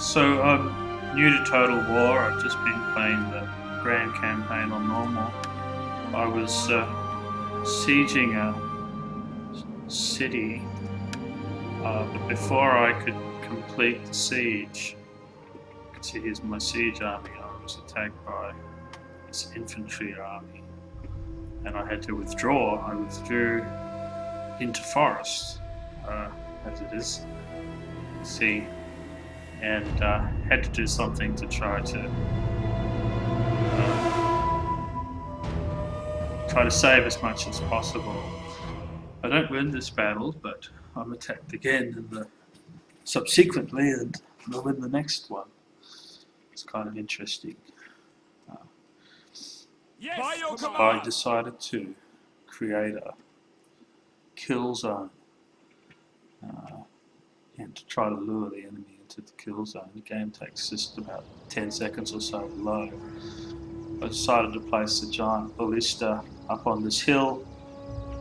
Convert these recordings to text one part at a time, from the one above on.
So I'm new to Total War. I've just been playing the Grand Campaign on normal. I was sieging a city, but before I could complete the siege, you can see here's my siege army. I was attacked by this infantry army, and I had to withdraw. I withdrew into forest, as it is. See. And had to do something to try to save as much as possible. I don't win this battle, but I'm attacked again subsequently, and I'll win the next one. It's kind of interesting. I decided to create a kill zone and to try to lure the enemy into the kill zone. The game takes just about 10 seconds or so to load. I decided to place a giant ballista up on this hill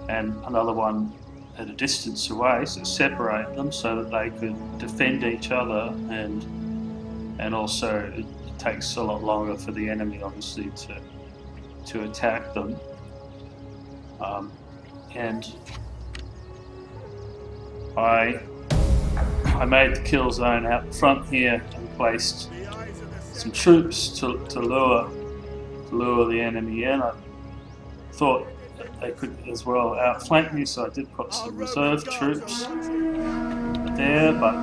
and another one at a distance away, so separate them so that they could defend each other, and also it takes a lot longer for the enemy obviously to attack them. And I made the kill zone out front here and placed some troops to lure the enemy in. I thought that they could as well outflank me, so I did put some reserve troops there, but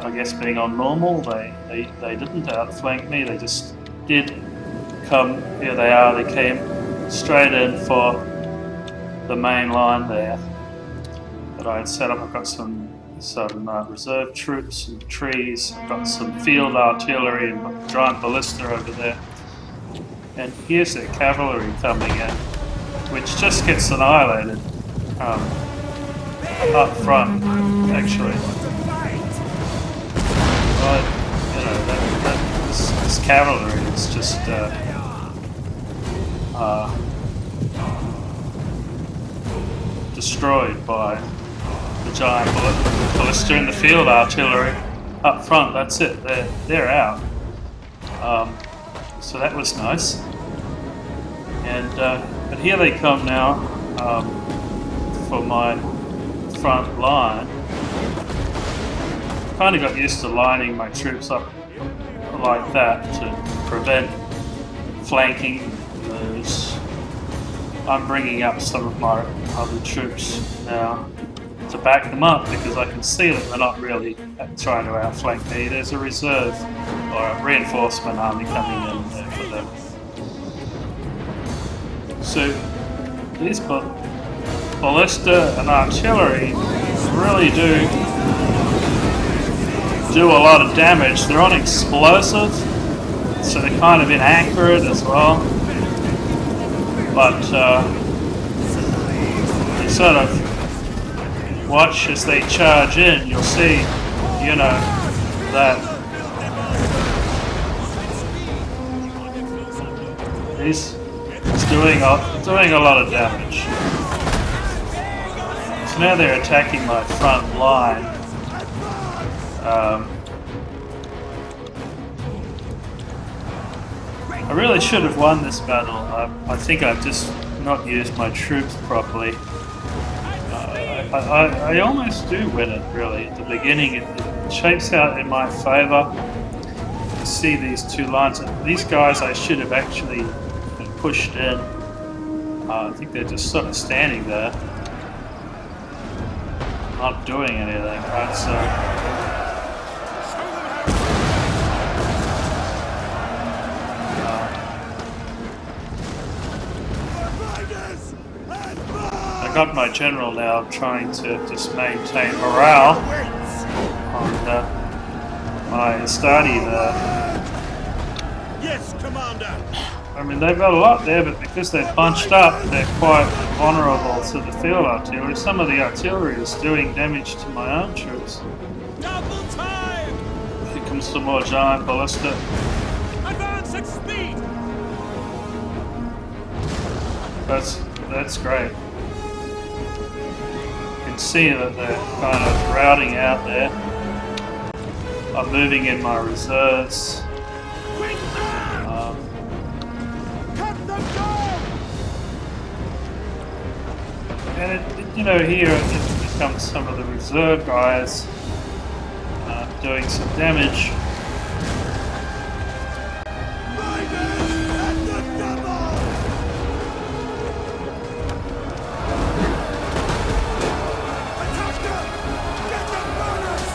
I guess being on normal, they didn't outflank me. They just did come. Here they are. They came straight in for the main line there that I had set up. I've got some reserve troops and trees. I've got some field artillery and giant ballista over there. And here's their cavalry coming in, which just gets annihilated up front, actually. This cavalry is just destroyed by the giant ballista and the field artillery up front. That's it. They're out. So that was nice. And but here they come now for my front line. Kind of got used to lining my troops up like that to prevent flanking moves. I'm bringing up some of my other troops now to back them up because I can see that they're not really trying to outflank me. There's a reserve or a reinforcement army coming in there for them. So these ballista and artillery really do a lot of damage. They're on explosive, so they're kind of inaccurate as well. But you sort of watch as they charge in, you'll see, that he's doing a lot of damage. So now they're attacking my front line. I really should have won this battle. I think I've just not used my troops properly. I almost do win it, really. At the beginning, it shapes out in my favour. You see these two lines. These guys I should have actually pushed in. I think they're just sort of standing there, not doing anything, right? So I got my general now trying to just maintain morale on my Estadi there. Yes, Commander. I mean, they've got a lot there, but because they're bunched up, they're quite vulnerable to the field artillery. Some of the artillery is doing damage to my own troops. Double time! Here comes some more giant ballista. Advance at speed! That's great. You can see that they're kind of routing out there. I'm moving in my reserves. Quick man! Cut them down! And here it becomes some of the reserve guys doing some damage. Riders at the double! Attack them! Get the burners!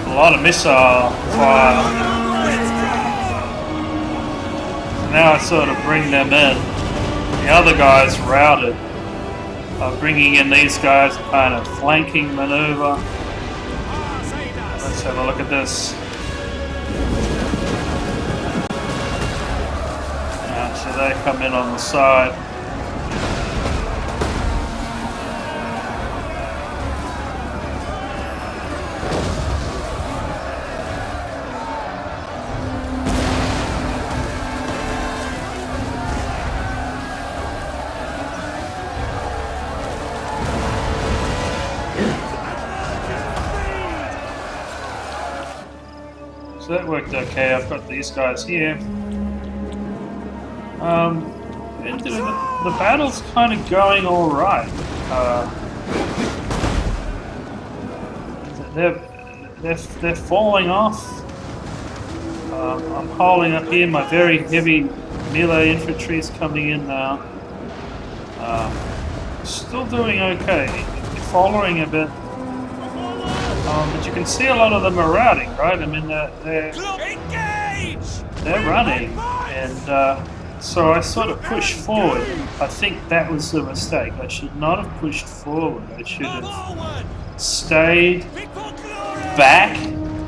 A lot of missile fire. Now I sort of bring them in. The other guys routed. Bringing in these guys, kind of flanking maneuver. Let's have a look at this. So they come in on the side. So that worked okay. I've got these guys here. The battle's kind of going all right. They're falling off. I'm holding up here. My very heavy melee infantry is coming in now. Still doing okay. Following a bit. But you can see a lot of them are routing, right? I mean, they're running, and so I sort of pushed forward. I think that was the mistake. I should not have pushed forward. I should have stayed back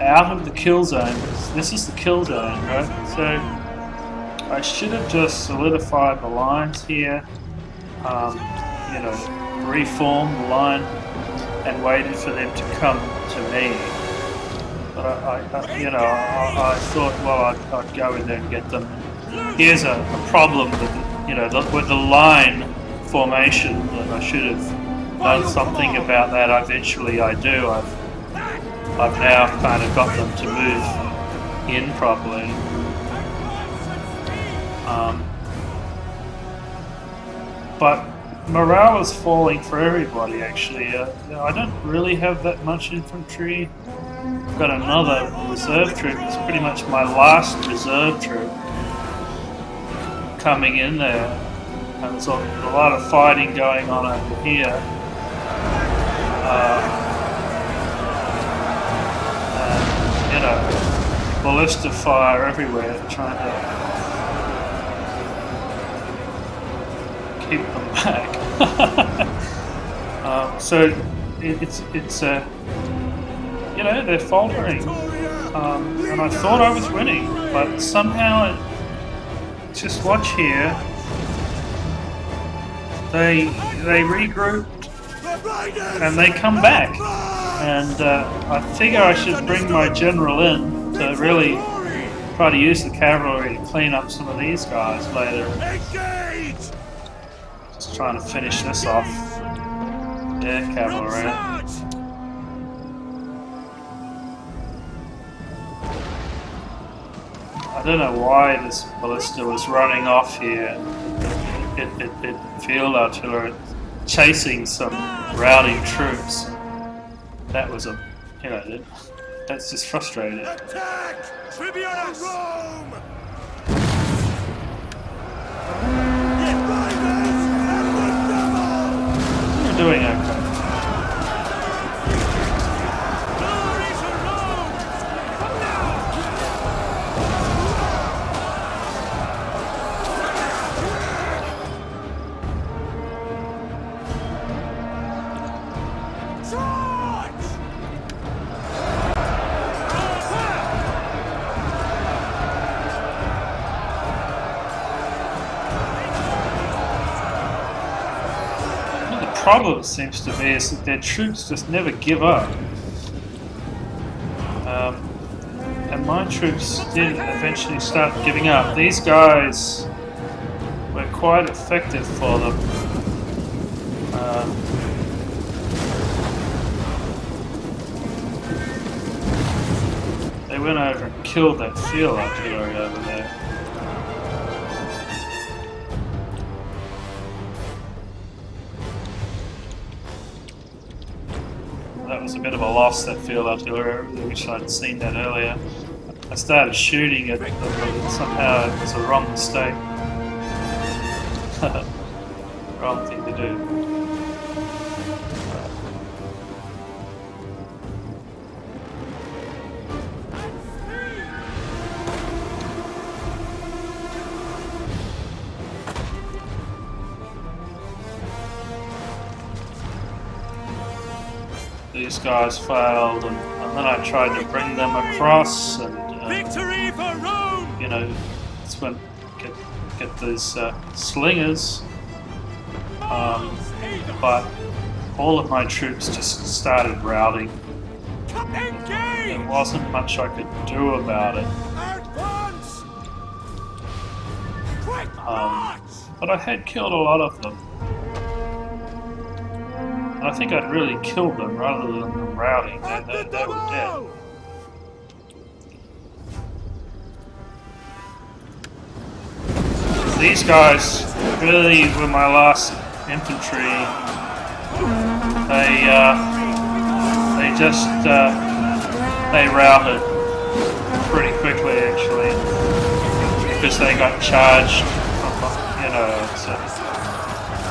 out of the kill zone. This is the kill zone, right? So I should have just solidified the lines here, reformed the line, and waited for them to come to me. But I thought, well, I'd go in there and get them. Here's a problem with the line formation that I should have done something about that. Eventually, I do. I've now kind of got them to move in properly. But morale is falling for everybody, actually. I don't really have that much infantry. I've got another reserve troop. It's pretty much my last reserve troop coming in there. And there's a lot of fighting going on over here. Ballista fire everywhere, trying to keep them back. So they're faltering, and I thought I was winning, but somehow just watch here. They regrouped and they come back, and I figure I should bring my general in to really try to use the cavalry to clean up some of these guys later. Just trying to finish this off. Yeah, cavalry. I don't know why this ballista was running off here. It field artillery chasing some routing troops. That was that's just frustrating. Attack! Tribunus! Rome! You're doing okay. Glory to Rome! Come now! Charge! The problem seems to be is that their troops just never give up. And my troops did eventually start giving up. These guys were quite effective for them. went over and killed that field artillery over there. That was a bit of a loss, that field artillery. I really wish I'd seen that earlier. I started shooting it, but somehow it was a wrong mistake. Wrong thing to do. These guys failed, and then I tried to bring them across, and Victory for Rome! you know, that's when get these slingers. But all of my troops just started routing. Engage! There wasn't much I could do about it. Advance! Quick march! But I had killed a lot of them. And I think I'd really killed them rather than them routing. They were dead. These guys really were my last infantry. They routed pretty quickly, actually, because they got charged. You know, so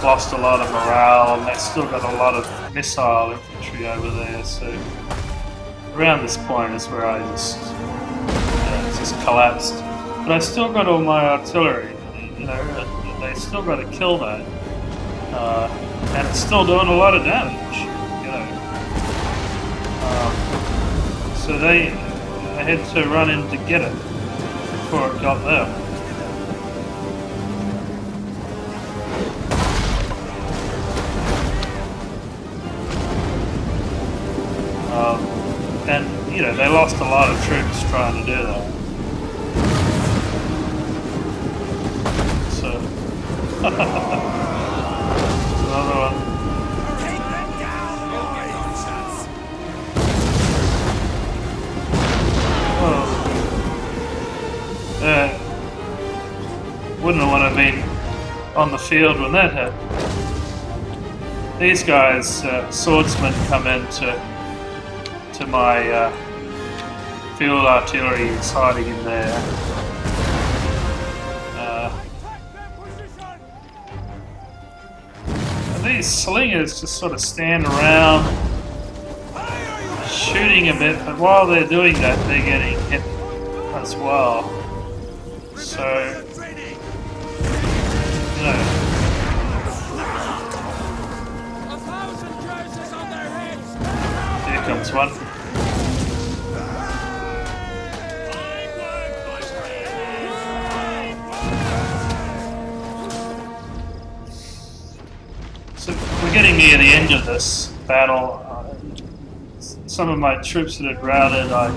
lost a lot of morale, and they still got a lot of missile infantry over there. So around this point is where I just collapsed. But I still got all my artillery. You know, they still got to kill that, and it's still doing a lot of damage. You know, so they had to run in to get it before it got them. And you know, they lost a lot of troops trying to do that. Another one. Take them down, boys! Wouldn't want to be on the field when that hit. These guys, swordsmen, come into my field artillery is hiding in there. These slingers just sort of stand around shooting a bit, but while they're doing that, they're getting hit as well. So, you know. Here comes one. So we're getting near the end of this battle. Some of my troops that had routed, I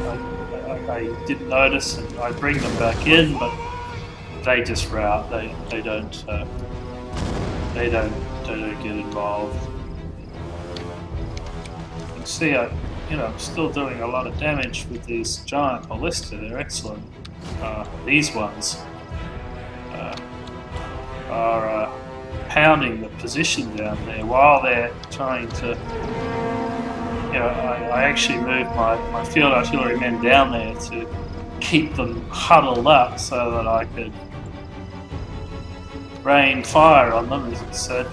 didn't notice, and I bring them back in, but they just rout. They don't get involved. You can see I'm still doing a lot of damage with these giant ballista. They're excellent. These ones are pounding the position down there while they're trying to. You know, I actually moved my field artillery men down there to keep them huddled up so that I could rain fire on them, as it said.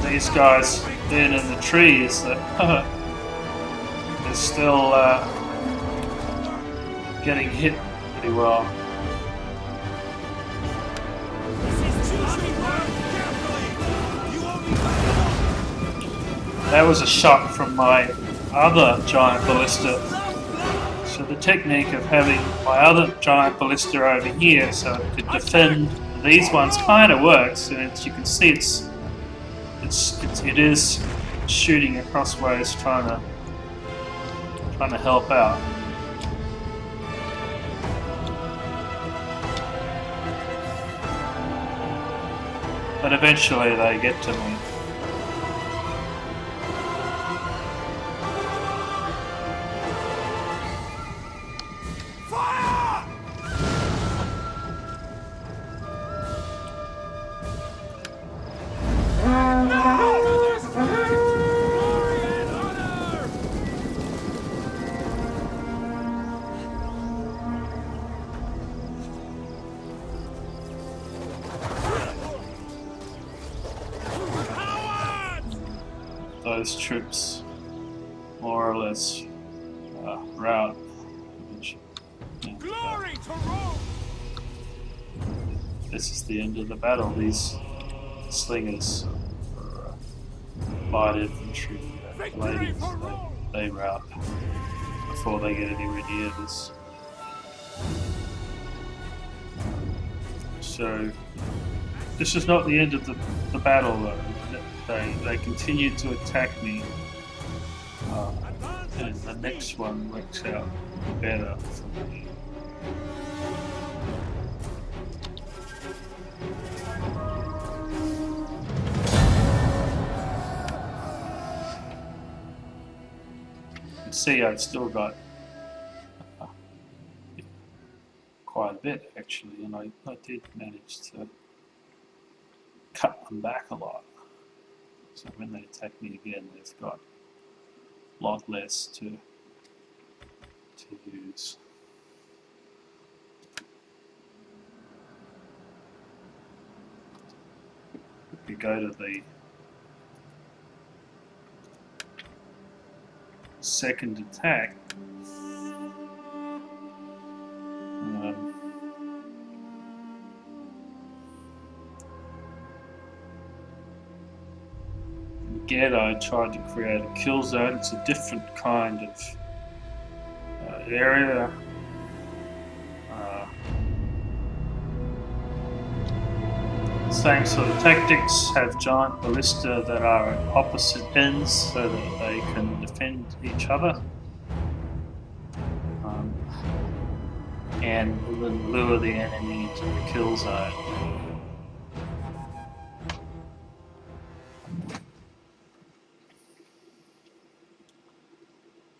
These guys in the trees, they're still getting hit pretty well. That was a shot from my other giant ballista. So the technique of having my other giant ballista over here so it could defend these ones kind of works, and as you can see it is shooting across ways trying to help out. But eventually they get to me. those troops more or less rout. Glory to Rome! This is the end of the battle. These slingers are light infantry ladies. They rout before they get anywhere near this. So this is not the end of the battle though. They continue to attack me, and the next one works out better for me. You can see I've still got quite a bit actually, and I did manage to cut them back a lot. So when they attack me again, they've got a lot less to use. If we go to the second attack, again, I tried to create a kill zone. It's a different kind of area. Same sort of tactics, have giant ballista that are at opposite ends so that they can defend each other. And then lure the enemy into the kill zone.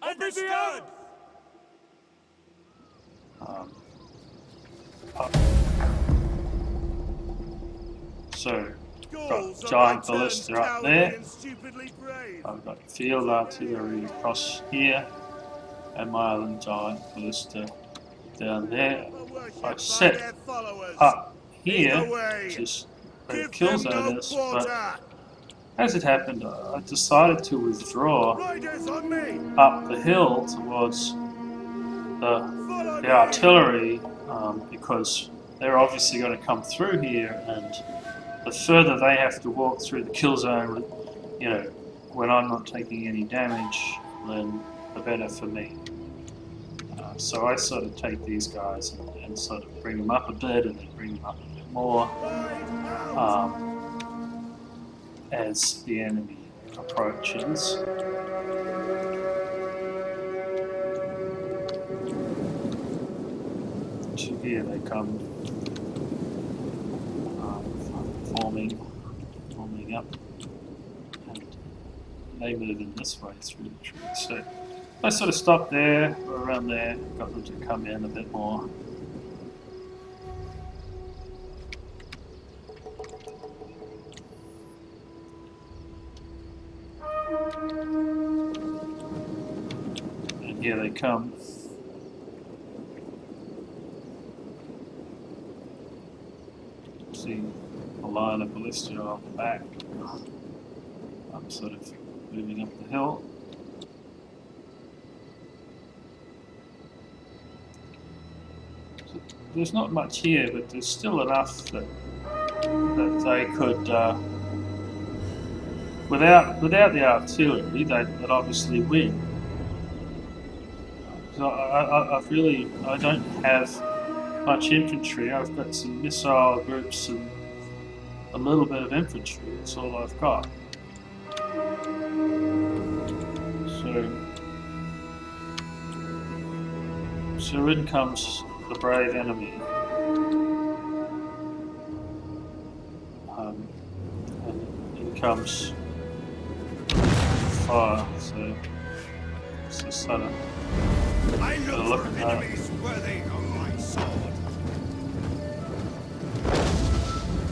Understood! So, got giant ballista up there. I've got field artillery across here, and my other giant ballista down there. I set up here, which is where the kill zone is, but as it happened, I decided to withdraw up the hill towards the artillery because they're obviously going to come through here, and the further they have to walk through the kill zone, you know, when I'm not taking any damage, then the better for me. So I sort of take these guys and sort of bring them up a bit, and then bring them up a bit more as the enemy approaches. So here they come, forming up, and they move in this way through the tree. So I sort of stopped there, or around there, got them to come in a bit more. And here they come. See a line of ballista on the back. I'm sort of moving up the hill. So there's not much here, but there's still enough that they could, without the artillery, they'd obviously win. So I don't have much infantry. I've got some missile groups and a little bit of infantry. That's all I've got. So in comes the brave enemy. And in comes fire. So sort of I look for at that. enemies worthy of my sword.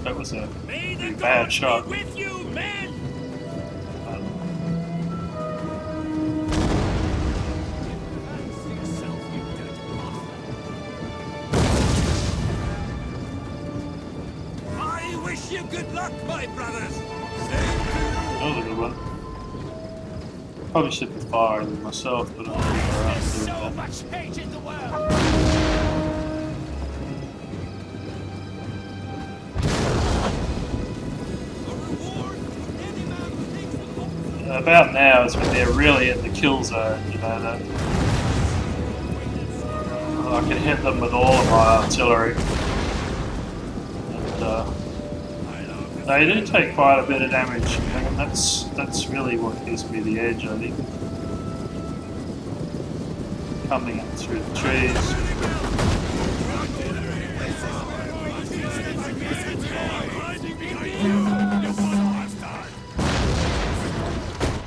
That was a May the bad gods shot. be with you, men! I wish you good luck, my brothers. Same to you. That was a good one. probably should be firing them myself, but I'm not around So doing that. much hate in the world. About now is when they're really in the kill zone, you know, that I can hit them with all of my artillery. And they do take quite a bit of damage, and that's really what gives me the edge, I think. Coming up through the trees.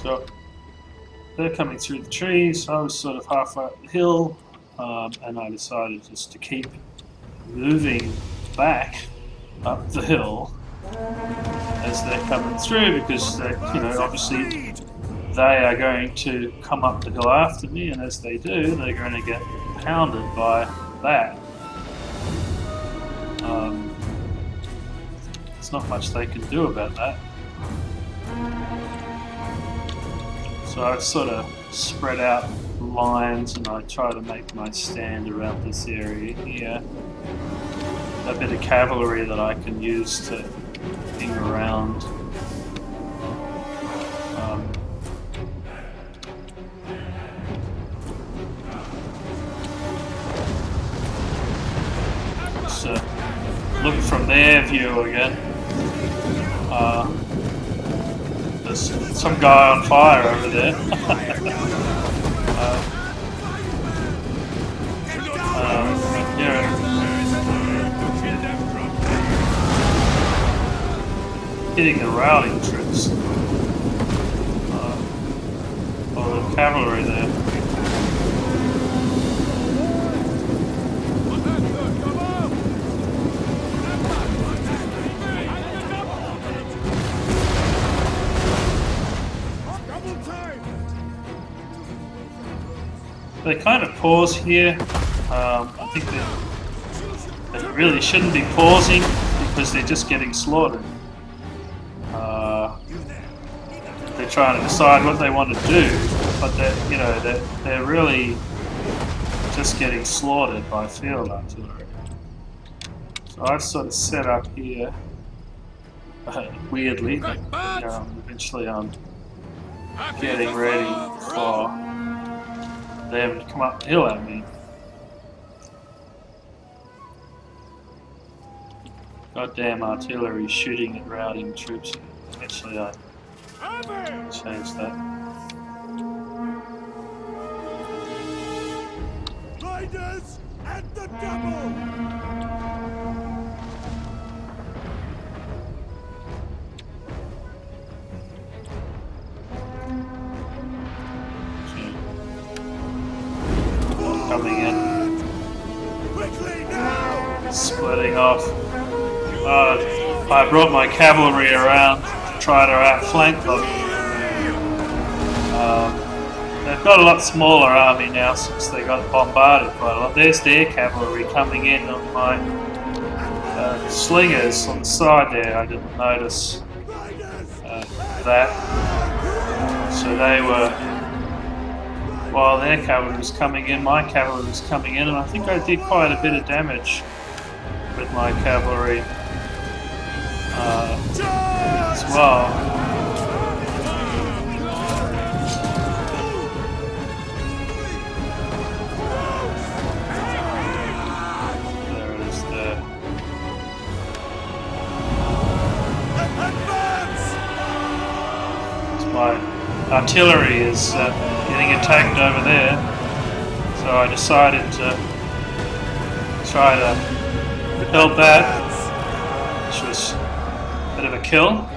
So they're coming through the trees. I was sort of halfway up the hill, and I decided just to keep moving back up the hill as they're coming through, because they, you know, obviously they are going to come up the hill after me, and as they do, they're going to get pounded by that. There's not much they can do about that. So I've sort of spread out lines, and I try to make my stand around this area here. A bit of cavalry that I can use to ping around. So look from their view again. There's some guy on fire over there. Yeah. Hitting the routing troops. Or the cavalry there. They kind of pause here. I think they really shouldn't be pausing because they're just getting slaughtered. They're trying to decide what they want to do, but they're really just getting slaughtered by field artillery. So I've sort of set up here weirdly, but eventually I'm getting ready for them to come up the hill at me. Goddamn artillery shooting at routing troops. Eventually I changed that. Riders at the double! Coming in, Quickly now! splitting off. I brought my cavalry around to try to outflank them. They've got a lot smaller army now since they got bombarded quite a lot. There's their cavalry coming in on my slingers on the side there. I didn't notice that. So they were, while their cavalry was coming in, my cavalry was coming in, and I think I did quite a bit of damage with my cavalry as well. There it is there. So my artillery is getting attacked over there, so I decided to try to repel that, which was a bit of a kill.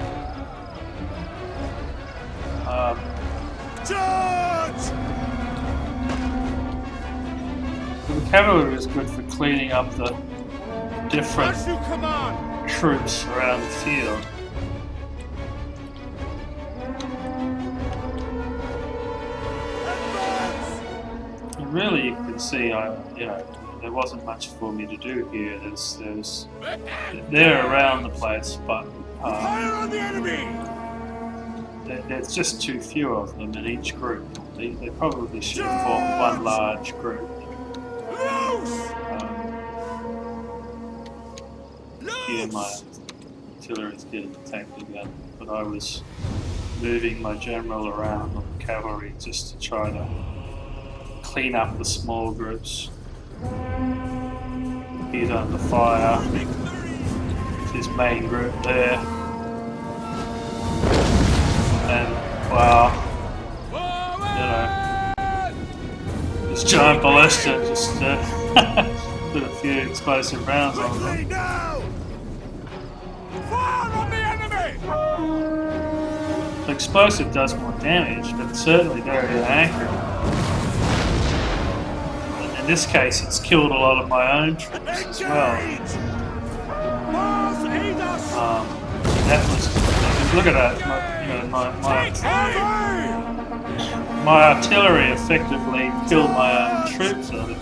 The cavalry is good for cleaning up the different troops around the field. Really, you can see, there wasn't much for me to do here. They're around the place, but Fire on the enemy! there's just too few of them in each group. They probably should have formed one large group. Here my artillery's getting attacked again, but I was moving my general around on the cavalry just to try to clean up the small groups. He's under fire. His main group there. And wow, you know, this giant ballista just put a few explosive rounds on them. Fire on the enemy! The explosive does more damage, but it's certainly very inaccurate. And in this case, it's killed a lot of my own troops as well. That was, look at that. My artillery effectively killed my own troops on it.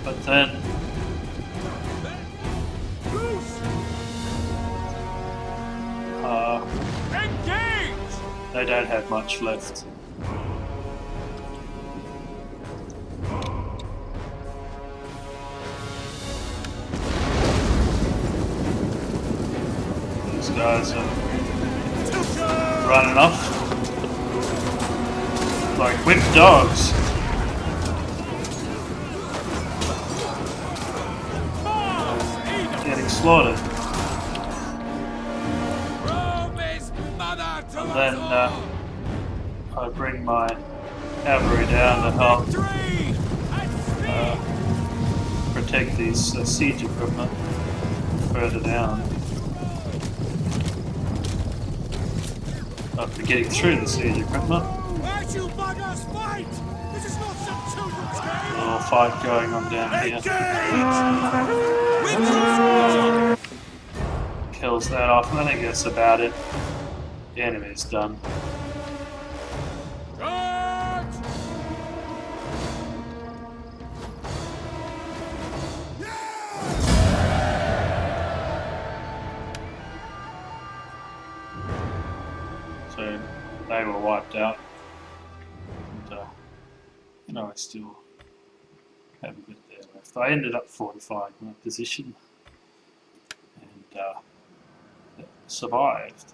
But then they don't have much left. These guys are running off like whipped dogs. Getting slaughtered. And then I bring my cavalry down to help protect these siege equipment further down. After getting through the siege equipment, a little fight going on down here. Kills that off, and I think that's about it. The enemy's done. So they were wiped out. And, you know, I still have a bit there left. I ended up fortifying my position and survived.